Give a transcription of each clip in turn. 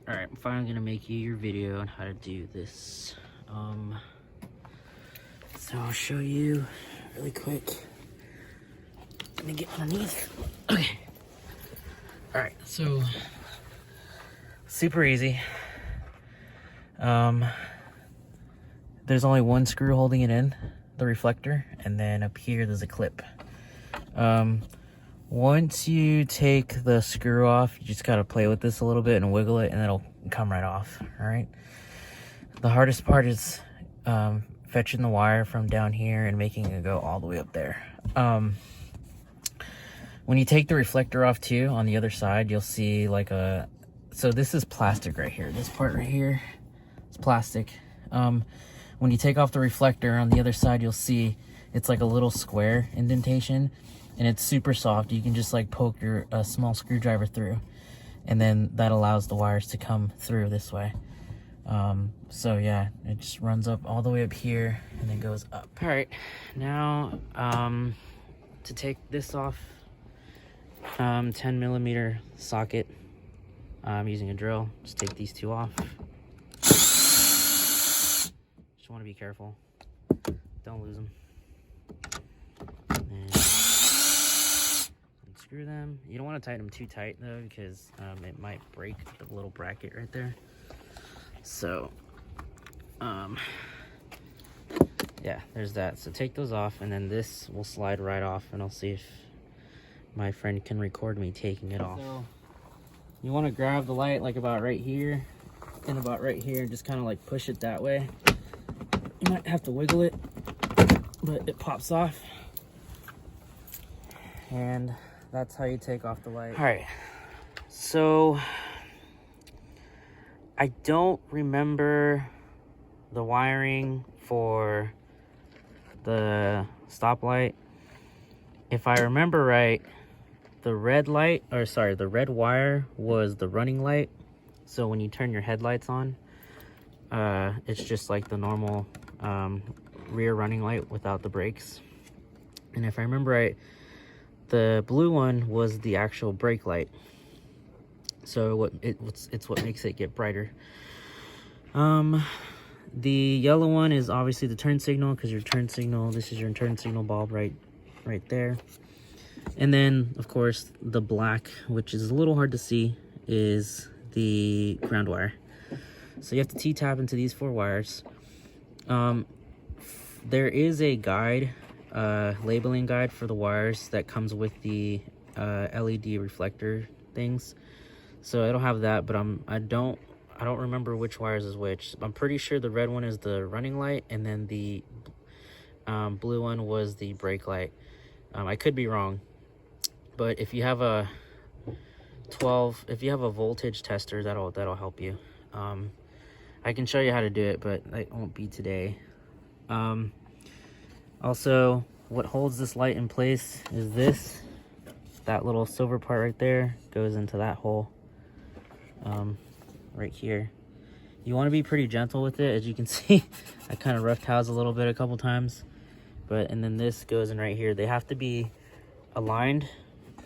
Alright, I'm finally gonna make you your video on how to do this. So I'll show you really quick. Let me get underneath. Okay. Alright, so super easy. There's only one screw holding it in, the reflector, and then up here there's a clip. Once you take the screw off, you just gotta play with this a little bit and wiggle it, and it'll come right off. All right. The hardest part is fetching the wire from down here and making it go all the way up there. When you take the reflector off too, on the other side, you'll see like a, so this is plastic right here. This part right here is plastic. When you take off the reflector on the other side, you'll see it's like a little square indentation, and it's super soft. You can just like poke a small screwdriver through, and then that allows the wires to come through this way. So yeah, it just runs up all the way up here and then goes up. All right, now to take this off, 10mm socket, I'm using a drill. Just take these two off. Just want to be careful, don't lose them. And unscrew them. You don't want to tighten them too tight though, because it might break the little bracket right there. So yeah, there's that. So take those off, and then this will slide right off, and I'll see if my friend can record me taking it off. So you want to grab the light like about right here and about right here, and just kind of like push it that way. You might have to wiggle it, but it pops off, and that's how you take off the light. All right, so I don't remember the wiring for the stoplight. If I remember right, the red wire was the running light. So when you turn your headlights on, it's just like the normal rear running light without the brakes. And if I remember right, the blue one was the actual brake light. So it's what makes it get brighter. The yellow one is obviously the turn signal, because your turn signal, this is your turn signal bulb right there. And then of course the black, which is a little hard to see, is the ground wire. So you have to T-tap into these 4 wires. There is a guide, labeling guide for the wires that comes with the LED reflector things. So I don't have that, but I don't remember which wires is which. I'm pretty sure the red one is the running light, and then the blue one was the brake light. I could be wrong, but if you have a voltage tester, that'll help you. I can show you how to do it, but it won't be today. Also, what holds this light in place is that little silver part right there goes into that hole right here. You want to be pretty gentle with it. As you can see, I kind of roughed house a little bit a couple times, and then this goes in right here. They have to be aligned.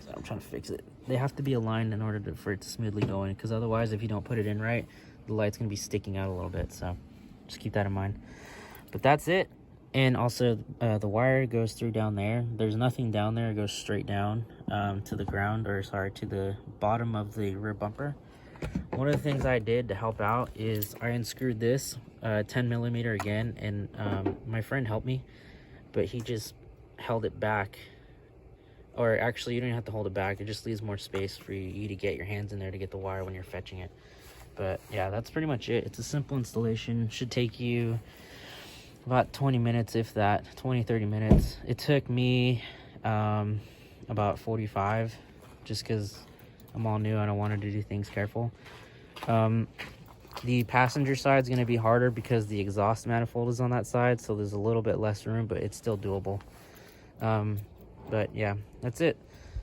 So I'm trying to fix it. They have to be aligned in order for it to smoothly go in, because otherwise, if you don't put it in right, the light's gonna be sticking out a little bit. So just keep that in mind. But that's it. And also the wire goes through down there. There's nothing down there. It goes straight down to the ground, or sorry, to the bottom of the rear bumper. One of the things I did to help out is I unscrewed this 10mm again, and my friend helped me, but he just held it back. Or actually, you don't even have to hold it back. It just leaves more space for you to get your hands in there to get the wire when you're fetching it. But yeah, that's pretty much it. It's a simple installation. Should take you about 20 minutes, if that, 20-30 minutes. It took me about 45, just because I'm all new and I wanted to do things careful. The passenger side is going to be harder because the exhaust manifold is on that side, so there's a little bit less room, but it's still doable. But yeah, that's it.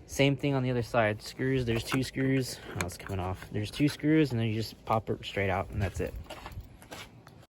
Same thing on the other side. Screws, there's 2 screws. Oh, it's coming off. There's 2 screws, and then you just pop it straight out, and that's it.